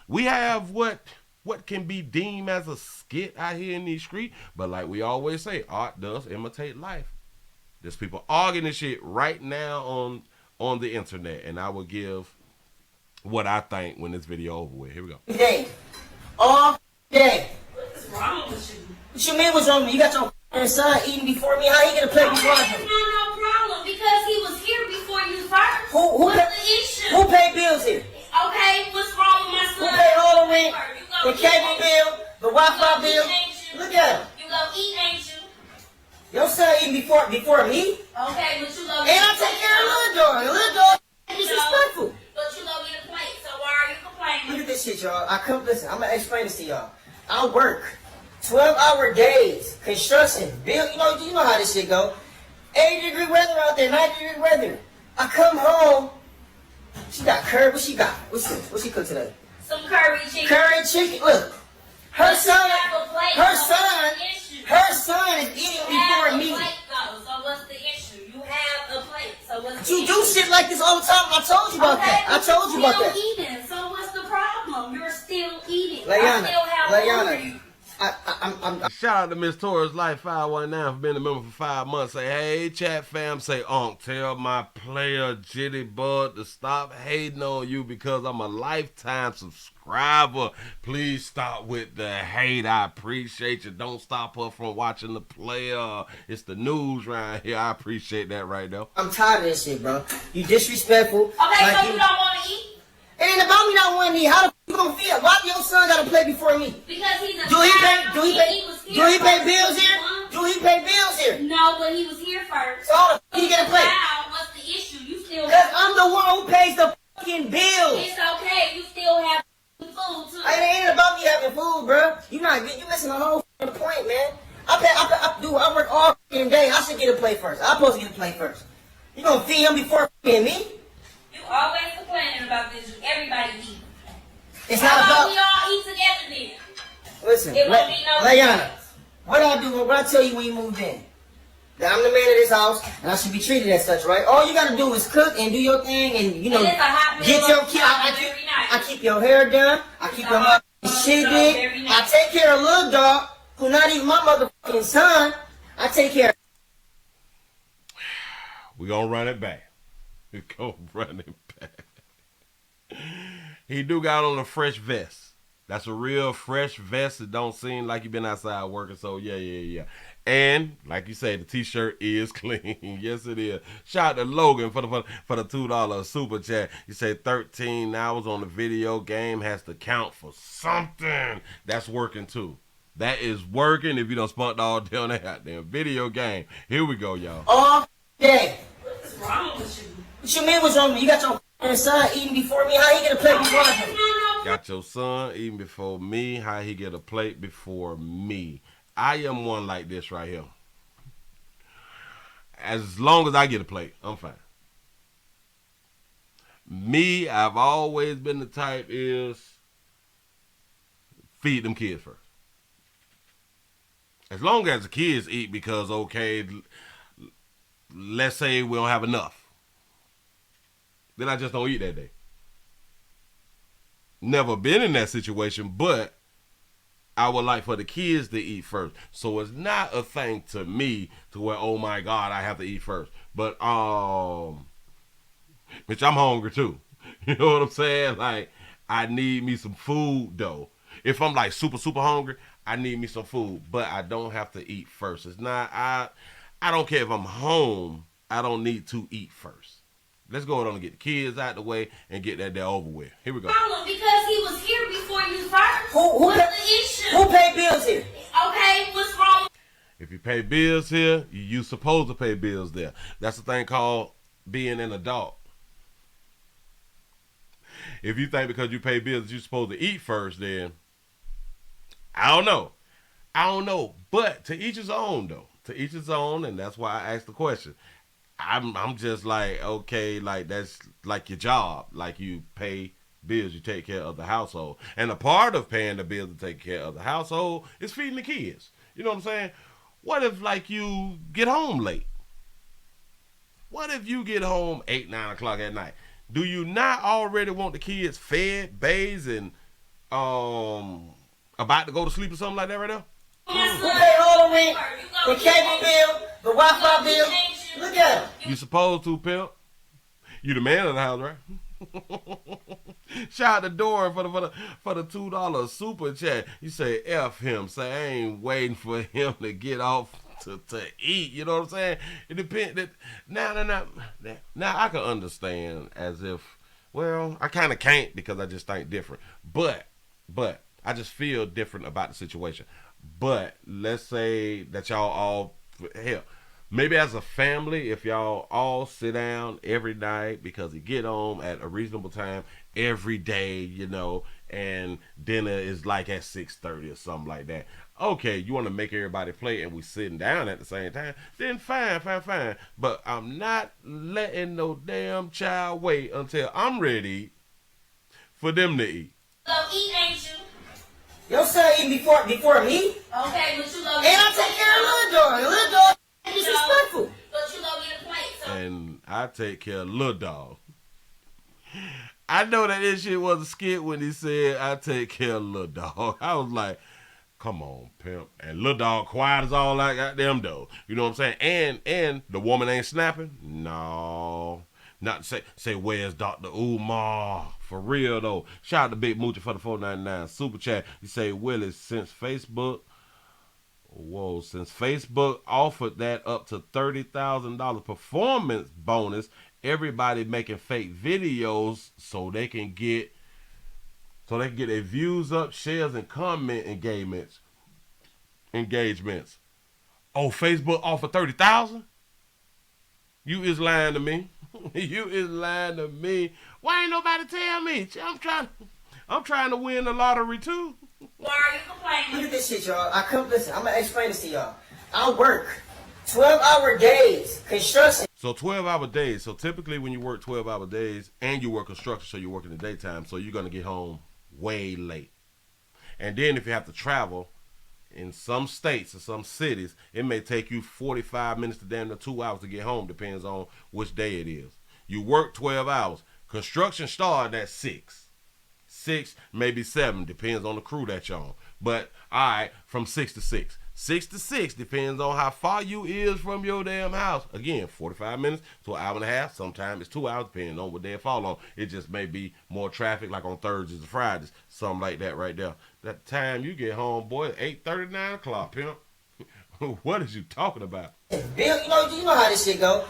We have what can be deemed as a skit out here in these streets, but like we always say, art does imitate life. There's people arguing this shit right now on the internet, and I will give what I think when this video over with. Here we go. Day. All day. What's wrong with you? What you mean what's wrong with you? You got your son eating before me. How you gonna play before Okay, me? no problem, because he was here before you first. Who What's pay, the issue? who paid bills here? Okay, what's wrong with my Who son? paid all the rent, You the go eat, cable ain't bill, the Wi-Fi you? bill? Ain't you? Look at him. You go eat, ain't you? Your son eating before me? Okay, but you go And I take care of little dog. The little dog is disrespectful. But you go get a plate, so why are you complaining? Look at this shit, y'all. Listen, I'm gonna explain this to y'all. I work 12-hour days, construction, build, you know how this shit go. 80-degree weather out there, 90-degree weather. I come home, she got curry, what she got? What she cooked today? Some curry chicken. Curry chicken, look. Her But son, you have a plate, her so son, what's the issue? her son is eating You have before a me. plate, though, so what's the issue? You have a plate, so what's the You issue? do shit like this all the time. I told you about that. I told you about that. You're still eating, so what's the problem? You're still eating. Layana, I still have Layana, I'm Shout out to Miss Torres Life 519 for being a member for 5 months. Say, hey, chat fam. Say, tell my player Jitty Bud to stop hating on you because I'm a lifetime subscriber. Please stop with the hate. I appreciate you. Don't stop her from watching the player. It's the news right here. I appreciate that right now. I'm tired of this shit, bro. You disrespectful. Okay, like so you don't want to eat? It ain't about me not wanting to eat. How the f you gonna feel? Why your son gotta play before me? Because he's a Do he pay? child, Do he and pay? was Do he pay first. bills here? Do he pay bills here? No, but he was here first. So how the f you gonna play? Wow, what's the issue? You still Cause I'm the one who pays the fucking bills. It's okay. You still have food too. It ain't about me having food, bro. You missing the whole f***ing point, man. I work all f***ing day. I should get a plate first. I'm supposed to get a plate first. You gonna feed him before f***ing me? You always complaining about this. Everybody eat. It's How not about about. we all eat together then? Listen, It won't be no Layana, difference. what I tell you when you moved in? That I'm the man of this house, and I should be treated as such, right? All you gotta do is cook and do your thing, and And it's a hot get meal your of kid. every night. I keep your hair done. I keep your motherfucking shit every did. night. I take care of little dog, who not even my motherfucking son. I take care. We gonna run it back. We gonna run it back. He do got on a fresh vest. That's a real fresh vest. It don't seem like you been outside working. So yeah. And like you say, the t-shirt is clean. Yes, it is. Shout out to Logan for the $2 super chat. You say 13 hours on the video game has to count for something. That's working too. That is working if you don't spent all day on that goddamn video game. Here we go, y'all. All day. What's wrong with you? What you mean what's wrong with me? You got your f***ing son eating before me. How you gonna play before me? Got your son eating before me. How he get a plate before me? I am one like this right here. As long as I get a plate, I'm fine. Me, I've always been the type is feed them kids first. As long as the kids eat, because okay, let's say we don't have enough, then I just don't eat that day. Never been in that situation, but I would like for the kids to eat first. So it's not a thing to me to where, oh my God, I have to eat first. But bitch, I'm hungry too. You know what I'm saying? Like, I need me some food though. If I'm like super hungry, I need me some food. But I don't have to eat first. It's not, I don't care if I'm home, I don't need to eat first. Let's go on and get the kids out the way and get that there over with. Here we go. Problem, because he was here before you first. What's the issue? Who paid bills here? Okay, what's wrong? If you pay bills here, you supposed to pay bills there. That's the thing called being an adult. If you think because you pay bills you're supposed to eat first, then I don't know. But to each his own though. To each his own, and that's why I asked the question. I'm just like, okay, like that's like your job. Like you pay bills, you take care of the household. And a part of paying the bills to take care of the household is feeding the kids. You know what I'm saying? What if like you get home late? What if you get home 8, 9 o'clock at night? Do you not already want the kids fed, bathed, and about to go to sleep or something like that right now? Who paid all the rent, the cable bill, the Wi-Fi bill? Look at him. You supposed to, pimp. You the man of the house, right? Shout out the door for the $2 super chat. You say F him. Say I ain't waiting for him to get off to eat. You know what I'm saying? It depends. Now I can understand as if, well, I kind of can't because I just think different. But I just feel different about the situation. But let's say that y'all all, hell, maybe as a family, if y'all all sit down every night because you get home at a reasonable time every day, you know, and dinner is like at 6:30 or something like that. Okay, you want to make everybody play and we sitting down at the same time, then fine. But I'm not letting no damn child wait until I'm ready for them to eat. So eat, ain't you? Your son eating before me? Okay, but you go. And I take care of little dog. The little dog is disrespectful. But you go get a plate. So. And I take care of little dog. I know that this shit was a skit when he said I take care of little dog. I was like, come on, pimp. And little dog quiet as all that goddamn though. You know what I'm saying? And the woman ain't snapping? No. Not say where's Dr. Umar? For real though. Shout out to Big Moochie for the $4.99 super chat. You say, Willie, since Facebook offered that up to $30,000 performance bonus, everybody making fake videos so they can get their views up, shares, and comment engagements. Oh, Facebook offered $30,000? You is lying to me. You is lying to me. Why ain't nobody tell me? I'm trying to win the lottery too. Why are you complaining? Look at this shit, y'all. Listen, I'm gonna explain this to y'all. I work 12-hour days, construction. So 12-hour days. So typically when you work 12-hour days and you work construction, so you work in the daytime, so you're gonna get home way late. And then if you have to travel, in some states or some cities, it may take you 45 minutes to damn near 2 hours to get home, depends on which day it is. You work 12 hours. Construction started at 6, maybe 7, depends on the crew that you're on. But, all right, from 6 to 6. 6 to 6 depends on how far you is from your damn house. Again, 45 minutes to an hour and a half. Sometimes it's 2 hours, depending on what day it fall on. It just may be more traffic, like on Thursdays and Fridays, something like that right there. That time you get home, boy, 8:30, 9 o'clock, pimp. What is you talking about? Bill, you know how this shit go.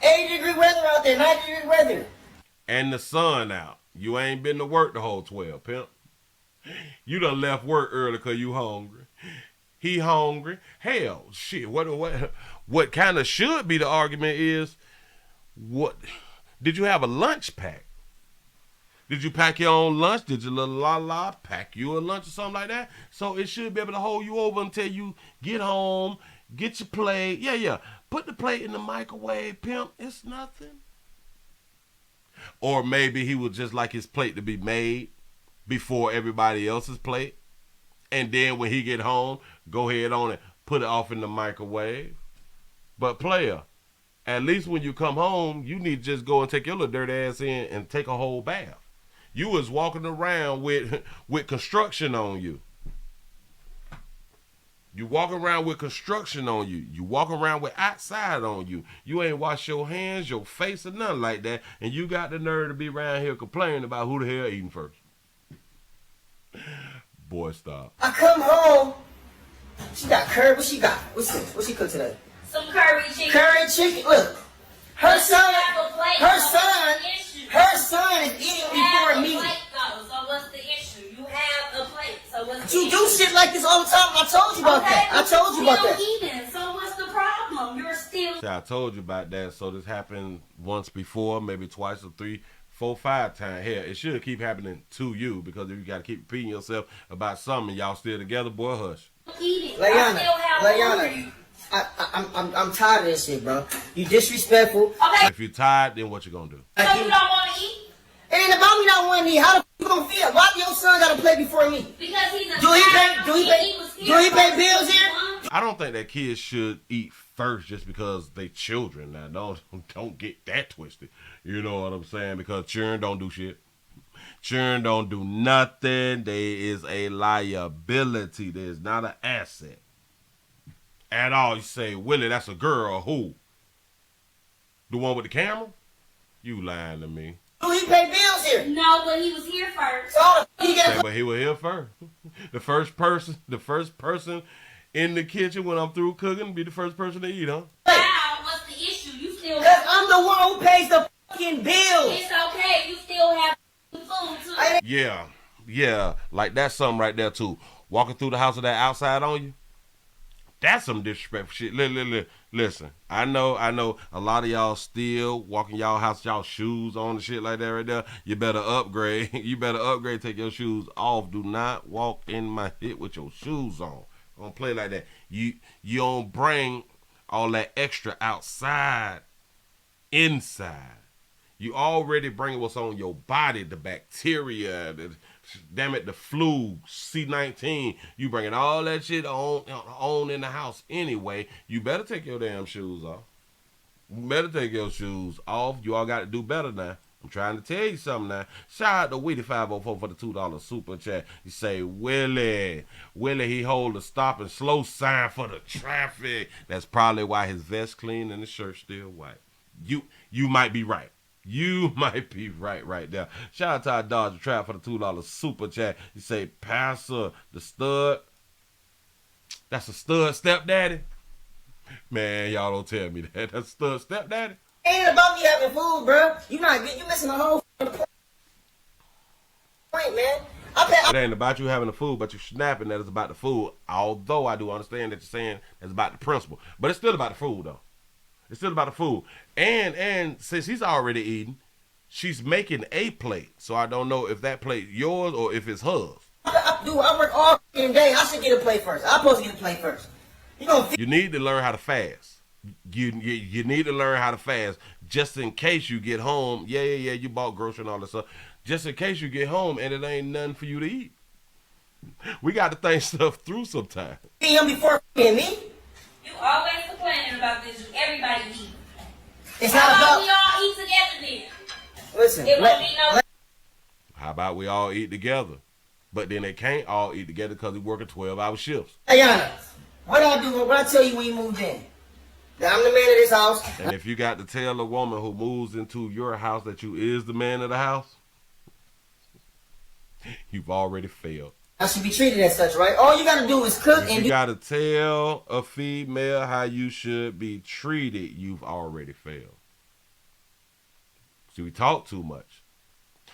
80-degree weather out there, 90-degree weather. And the sun out. You ain't been to work the whole 12, pimp. You done left work early because you hungry. He hungry. Hell, shit. What kind of should be the argument is, what did you have a lunch pack? Did you pack your own lunch? Did your little la pack you a lunch or something like that? So it should be able to hold you over until you get home, get your plate. Yeah. Put the plate in the microwave, pimp. It's nothing. Or maybe he would just like his plate to be made before everybody else's plate. And then when he get home, go ahead on it, put it off in the microwave. But player, at least when you come home, you need to just go and take your little dirty ass in and take a whole bath. You was walking around with construction on you. You walk around with construction on you. You walk around with outside on you. You ain't wash your hands, your face, or nothing like that. And you got the nerve to be around here complaining about who the hell eating first. Boy, stop. I come home. She got curry. What she got? What's this? What she cooked today? Some curry chicken. Curry chicken. Look, her son is eating before me. So what's the issue? You have a plate. So what's the You issue? do shit like this all the time. I told you about that. I told you about that. Eating. So what's the problem? You're still. See, I told you about that. So this happened once before, maybe twice or 3, 4, 5 times. Hell, it should keep happening to you, because if you got to keep repeating yourself about something and y'all still together, boy, hush. Eating. Layana, I'm tired of this shit, bro. You disrespectful. Okay. If you're tired, then what you gonna do? So you don't want to eat? It ain't about me not wanting to eat. How the f you gonna feel? Why your son gotta play before me? Because he's a Do he pay bills here? I don't think that kids should eat first just because they children. Now, don't get that twisted. You know what I'm saying? Because children don't do shit. Children don't do nothing. They is a liability. They is not an asset at all. You say, Willie, that's a girl. Who? The one with the camera? You lying to me. Do he pay bills here? No, but he was here first. So he Say, get but he was here first. The first person in the kitchen when I'm through cooking be the first person to eat, huh? Wow, what's the issue? You still Cause I'm the one who pays the fucking bills. It's okay. You still have food too. Yeah. Like that's something right there too. Walking through the house with that outside on you. That's some disrespectful shit. Listen, I know a lot of y'all still walking y'all house, y'all shoes on and shit like that right there. You better upgrade. Take your shoes off. Do not walk in my hit with your shoes on. Don't play like that. You don't bring all that extra outside, inside. You already bring what's on your body, the bacteria, the flu, C-19. You bringing all that shit on in the house anyway. You better take your damn shoes off. You all got to do better now. I'm trying to tell you something now. Shout out to Willie 504 for the $2 super chat. You say, Willie, he hold the stop and slow sign for the traffic. That's probably why his vest clean and his shirt still white. You might be right. You might be right there. Shout out to our Dodger Trap for the $2 super chat. You say, Pastor, the stud. That's a stud stepdaddy. Man, y'all don't tell me that. That's a stud stepdaddy. Ain't about me having food, bro. You missing the whole point, man. It ain't about you having the food, but you're snapping that it's about the food. Although I do understand that you're saying it's about the principle, but it's still about the food though. It's still about the food. And since he's already eating, she's making a plate. So I don't know if that plate yours or if it's hers. I work all day. I should get a plate first. I'm supposed to get a plate first. You need to learn how to fast. You need to learn how to fast just in case you get home. Yeah, you bought groceries and all that stuff. Just in case you get home and it ain't nothing for you to eat. We got to think stuff through sometime. Him before me. You always complaining about this. Everybody eat. It's How not about about. we all eat together then? Listen. It won't be no. How about we all eat together? But then they can't all eat together because we working 12-hour shifts. Hey, Yana, what I do? What I tell you when you moved in? That I'm the man of this house. And if you got to tell a woman who moves into your house that you is the man of the house, you've already failed. I should be treated as such, right? All you gotta do is cook If you gotta tell a female how you should be treated, you've already failed. See, we talk too much.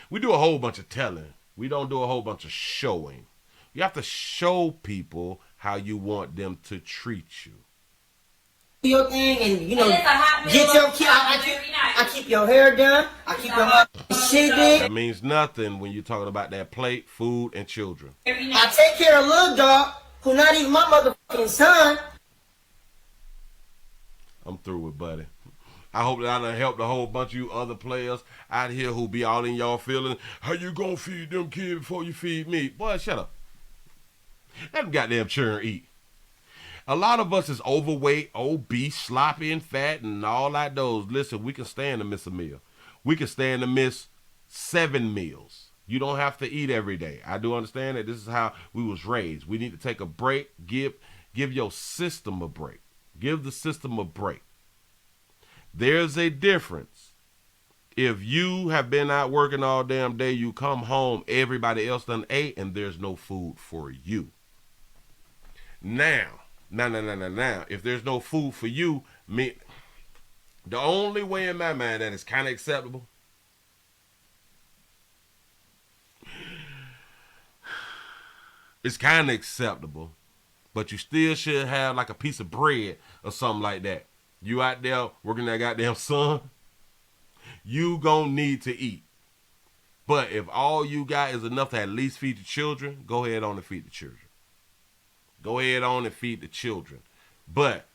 We do a whole bunch of telling. We don't do a whole bunch of showing. You have to show people how you want them to treat you. your thing and Get your kid. I keep your hair done. I keep your shit did. That means nothing when you're talking about that plate, food, and children. I take care of little dog who not even my motherfucking son. I'm through with buddy. I hope that I done helped a whole bunch of you other players out here who be all in y'all feelings. How you gonna feed them kids before you feed me? Boy, shut up. Let them goddamn children eat. A lot of us is overweight, obese, sloppy, and fat, and all like those. Listen, we can stand to miss a meal. We can stand to miss 7 meals. You don't have to eat every day. I do understand that this is how we was raised. We need to take a break. Give your system a break. Give the system a break. There's a difference. If you have been out working all damn day, you come home, everybody else done ate, and there's no food for you. Now, if there's no food for you, the only way in my mind that is kind of acceptable, it's kind of acceptable, but you still should have like a piece of bread or something like that. You out there working that goddamn sun, you gonna need to eat. But if all you got is enough to at least feed the children, go ahead on and feed the children. Go ahead on and feed the children. But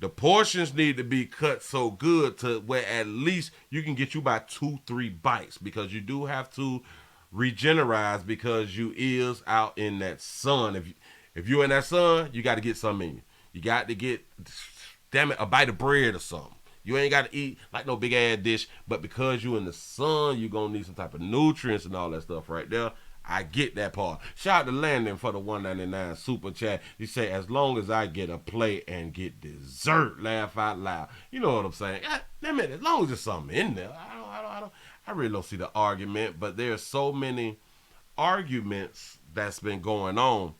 the portions need to be cut so good to where at least you can get you by 2-3 bites, because you do have to regenerate because you is out in that sun. If you're in that sun, you got to get something in you. You got to get, damn it, a bite of bread or something. You ain't got to eat like no big ass dish, but because you in the sun, you gonna need some type of nutrients and all that stuff right there. I get that part. Shout out to Landon for the 199 super chat. You say, as long as I get a plate and get dessert, laugh out loud. You know what I'm saying? Damn it, as long as there's something in there, I really don't see the argument. But there's so many arguments that's been going on.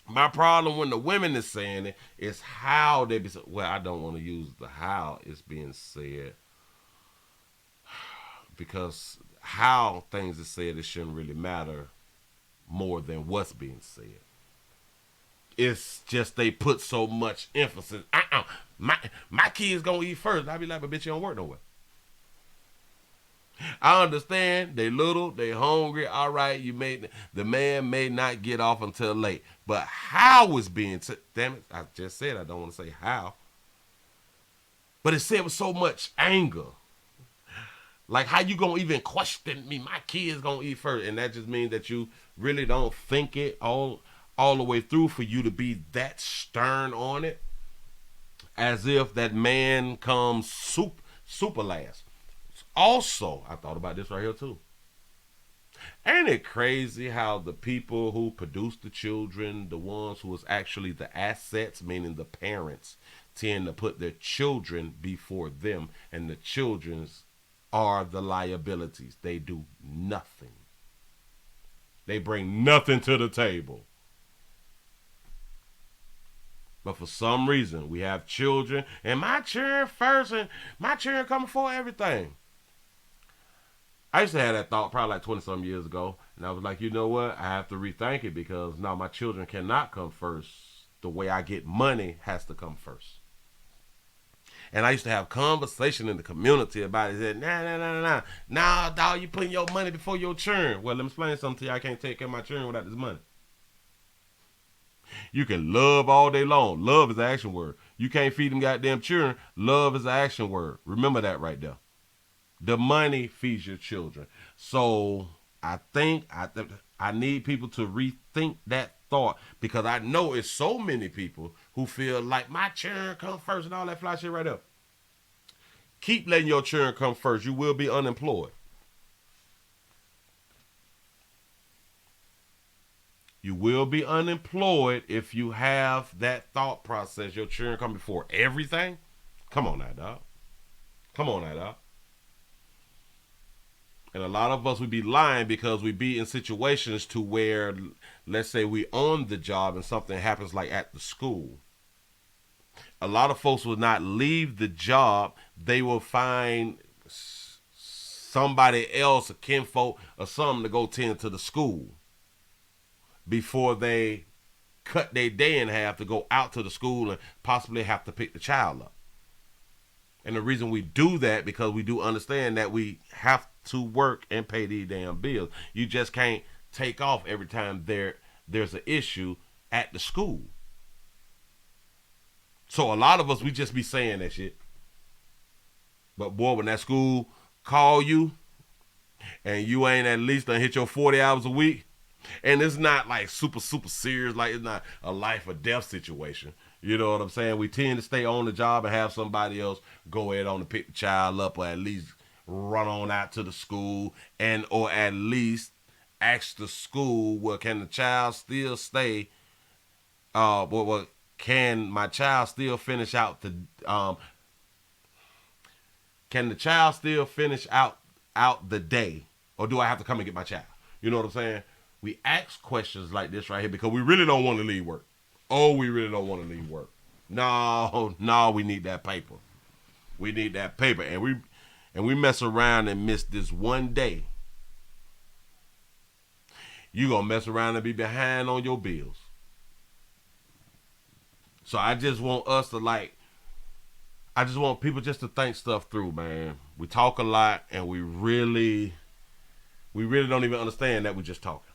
My problem when the women is saying it is how they be. Well, I don't want to use the how it's being said because how things are said, it shouldn't really matter more than what's being said. It's just they put so much emphasis. My kids gonna eat first. I be like, but bitch, you don't work nowhere. I understand they little, they hungry. All right, the man may not get off until late, but how is being damn it? I just said I don't want to say how, but it said with so much anger. Like, how you gonna even question me? My kids gonna eat first, and that just means that you really don't think it all the way through for you to be that stern on it, as if that man comes super last. Also, I thought about this right here too. Ain't it crazy how the people who produce the children, the ones who is actually the assets, meaning the parents, tend to put their children before them, and the children's are the liabilities. They do nothing. They bring nothing to the table. But for some reason, we have children, and my children first, and my children come before everything. I used to have that thought probably like 20-some years ago, and I was like, you know what? I have to rethink it because now my children cannot come first. The way I get money has to come first. And I used to have conversation in the community about it. Said, nah, dog, you putting your money before your children. Well, let me explain something to you. I can't take care of my children without this money. You can love all day long. Love is an action word. You can't feed them goddamn children. Love is an action word. Remember that right there. The money feeds your children. So I think I need people to rethink that thought, because I know it's so many people who feel like my children come first and all that fly shit right up. Keep letting your children come first. You will be unemployed. You will be unemployed if you have that thought process. Your children come before everything. Come on now, dog. Come on now, dog. And a lot of us would be lying because we be in situations to where, let's say we on the job and something happens like at the school. A lot of folks will not leave the job. They will find somebody else, a kinfolk or something, to go tend to the school before they cut their day in half to go out to the school and possibly have to pick the child up. And the reason we do that, because we do understand that we have to work and pay these damn bills. You just can't take off every time there's an issue at the school. So a lot of us, we just be saying that shit. But boy, when that school call you and you ain't at least done hit your 40 hours a week, and it's not like super serious, like it's not a life or death situation. You know what I'm saying? We tend to stay on the job and have somebody else go ahead on to pick the child up, or at least run on out to the school, and or at least ask the school, well, can the child still stay? Well, can my child still finish out the? Can the child still finish out the day, or do I have to come and get my child? You know what I'm saying? We ask questions like this right here because we really don't want to leave work. Oh, we really don't want to leave work. No, we need that paper. We need that paper. And we mess around and miss this one day. You gonna mess around and be behind on your bills. So I just want us to I just want people just to think stuff through, man. We talk a lot and we really don't even understand that we're just talking.